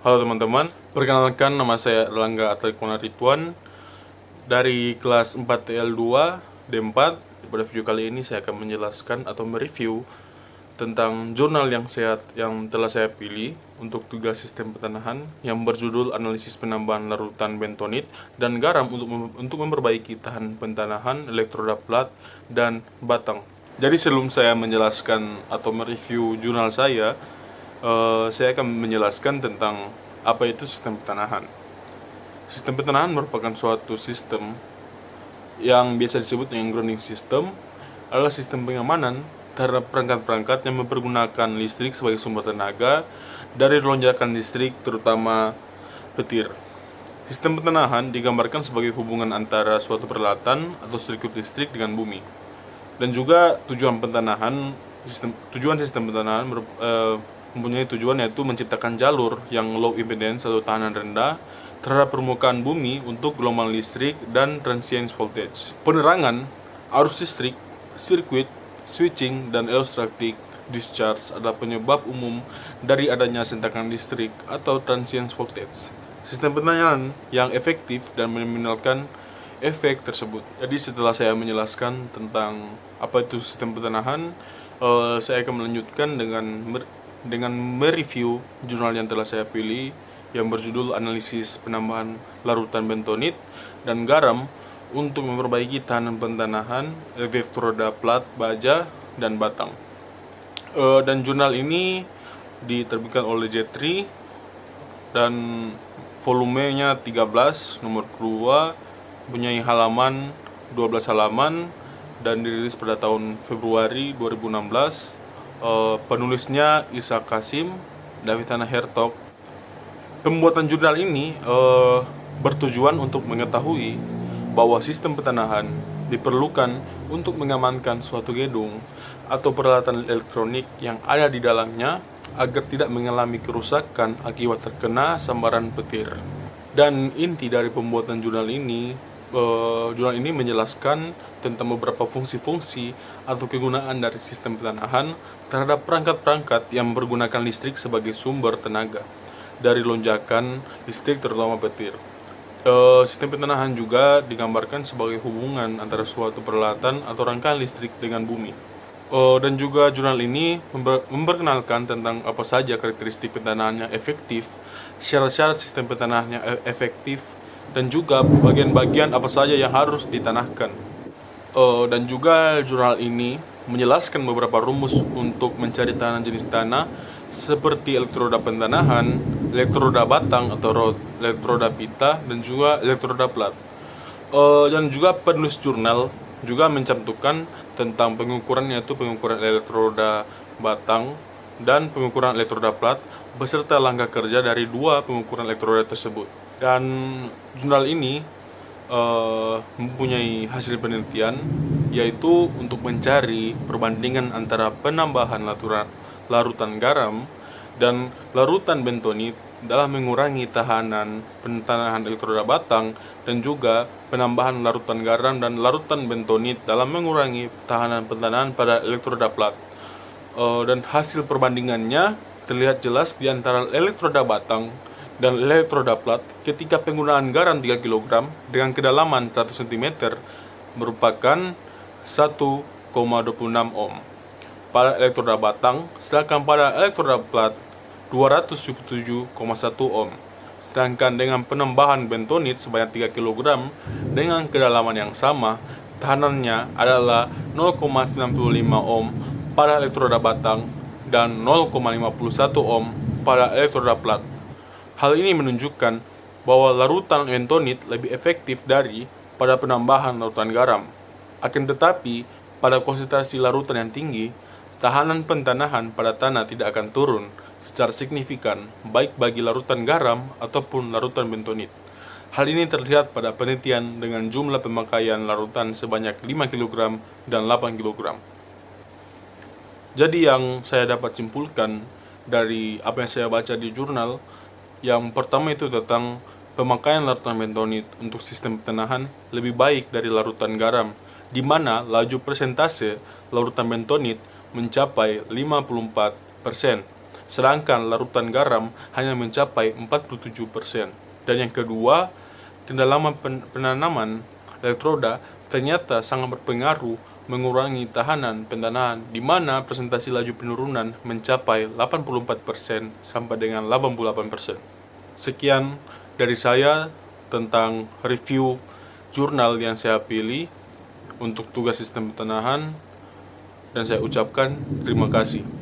Halo teman-teman, perkenalkan nama saya Erlangga Atletikona Rituan dari kelas 4TL2 D4. Pada video kali ini saya akan menjelaskan atau mereview tentang jurnal yang sehat yang telah saya pilih untuk tugas sistem pertanahan yang berjudul Analisis Penambahan Larutan Bentonit dan Garam untuk memperbaiki tahan pentanahan elektroda plat dan batang. Jadi sebelum saya menjelaskan atau mereview jurnal saya akan menjelaskan tentang apa itu sistem pertanahan. Sistem pertanahan merupakan suatu sistem yang biasa disebut dengan grounding system, adalah sistem pengamanan terhadap perangkat-perangkat yang mempergunakan listrik sebagai sumber tenaga dari lonjakan listrik, terutama petir. Sistem pertanahan digambarkan sebagai hubungan antara suatu peralatan atau sirkuit listrik dengan bumi. Dan juga tujuan sistem pertanahan mempunyai tujuan yaitu menciptakan jalur yang low impedance atau tahanan rendah terhadap permukaan bumi untuk gelombang listrik dan transient voltage. Penerangan, arus listrik, sirkuit, switching, dan electrostatic discharge adalah penyebab umum dari adanya sentakan listrik atau transient voltage. Sistem pertanahan yang efektif dan meminimalkan efek tersebut. Jadi setelah saya menjelaskan tentang apa itu sistem pertanahan, saya akan melanjutkan dengan mereview jurnal yang telah saya pilih yang berjudul Analisis Penambahan Larutan Bentonit dan Garam untuk memperbaiki tahanan pentanahan elektroda plat, baja, dan batang. Dan jurnal ini diterbitkan oleh J3 dan volumenya 13, nomor 2, punya halaman 12 halaman dan dirilis pada tahun Februari 2016. Penulisnya Isa Kasim, David Hana Hertog. Pembuatan jurnal ini bertujuan untuk mengetahui bahwa sistem pertanahan diperlukan untuk mengamankan suatu gedung atau peralatan elektronik yang ada di dalamnya agar tidak mengalami kerusakan akibat terkena sambaran petir. Dan inti dari pembuatan jurnal ini menjelaskan tentang beberapa fungsi-fungsi atau kegunaan dari sistem pertanahan terhadap perangkat-perangkat yang menggunakan listrik sebagai sumber tenaga dari lonjakan listrik terutama petir. Sistem pertanahan juga digambarkan sebagai hubungan antara suatu peralatan atau rangkaian listrik dengan bumi. Dan juga jurnal ini memperkenalkan tentang apa saja karakteristik pertanahan yang efektif, syarat-syarat sistem pertanahan yang efektif, dan juga bagian-bagian apa saja yang harus ditanahkan. Dan juga jurnal ini menjelaskan beberapa rumus untuk mencari tahanan jenis tanah seperti elektroda pentanahan, elektroda batang atau elektroda pita, dan juga elektroda plat. Dan juga penulis jurnal juga mencantumkan tentang pengukuran, yaitu pengukuran elektroda batang dan pengukuran elektroda plat beserta langkah kerja dari dua pengukuran elektroda tersebut. Dan jurnal ini mempunyai hasil penelitian, yaitu untuk mencari perbandingan antara penambahan larutan garam dan larutan bentonit dalam mengurangi tahanan pentanahan elektroda batang, dan juga penambahan larutan garam dan larutan bentonit dalam mengurangi tahanan pentanahan pada elektroda plat. Dan hasil perbandingannya terlihat jelas di antara elektroda batang dan elektroda plat ketika penggunaan garam 3 kg dengan kedalaman 100 cm merupakan 1,26 ohm pada elektroda batang, sedangkan pada elektroda plat 277,1 ohm. Sedangkan dengan penambahan bentonit sebanyak 3 kg dengan kedalaman yang sama, tahanannya adalah 0,95 ohm pada elektroda batang dan 0,51 ohm pada elektroda plat. Hal ini menunjukkan bahwa larutan bentonit lebih efektif pada penambahan larutan garam. Akan tetapi, pada konsentrasi larutan yang tinggi, tahanan pentanahan pada tanah tidak akan turun secara signifikan, baik bagi larutan garam ataupun larutan bentonit. Hal ini terlihat pada penelitian dengan jumlah pemakaian larutan sebanyak 5 kg dan 8 kg. Jadi yang saya dapat simpulkan dari apa yang saya baca di jurnal, yang pertama itu tentang pemakaian larutan bentonit untuk sistem pertanahan lebih baik dari larutan garam, di mana laju persentase larutan bentonit mencapai 54%, sedangkan larutan garam hanya mencapai 47%. Dan yang kedua, kedalaman penanaman elektroda ternyata sangat berpengaruh mengurangi tahanan pendanahan, di mana presentasi laju penurunan mencapai 84% sampai dengan 88%. Sekian dari saya tentang review jurnal yang saya pilih untuk tugas sistem pertanahan, dan saya ucapkan terima kasih.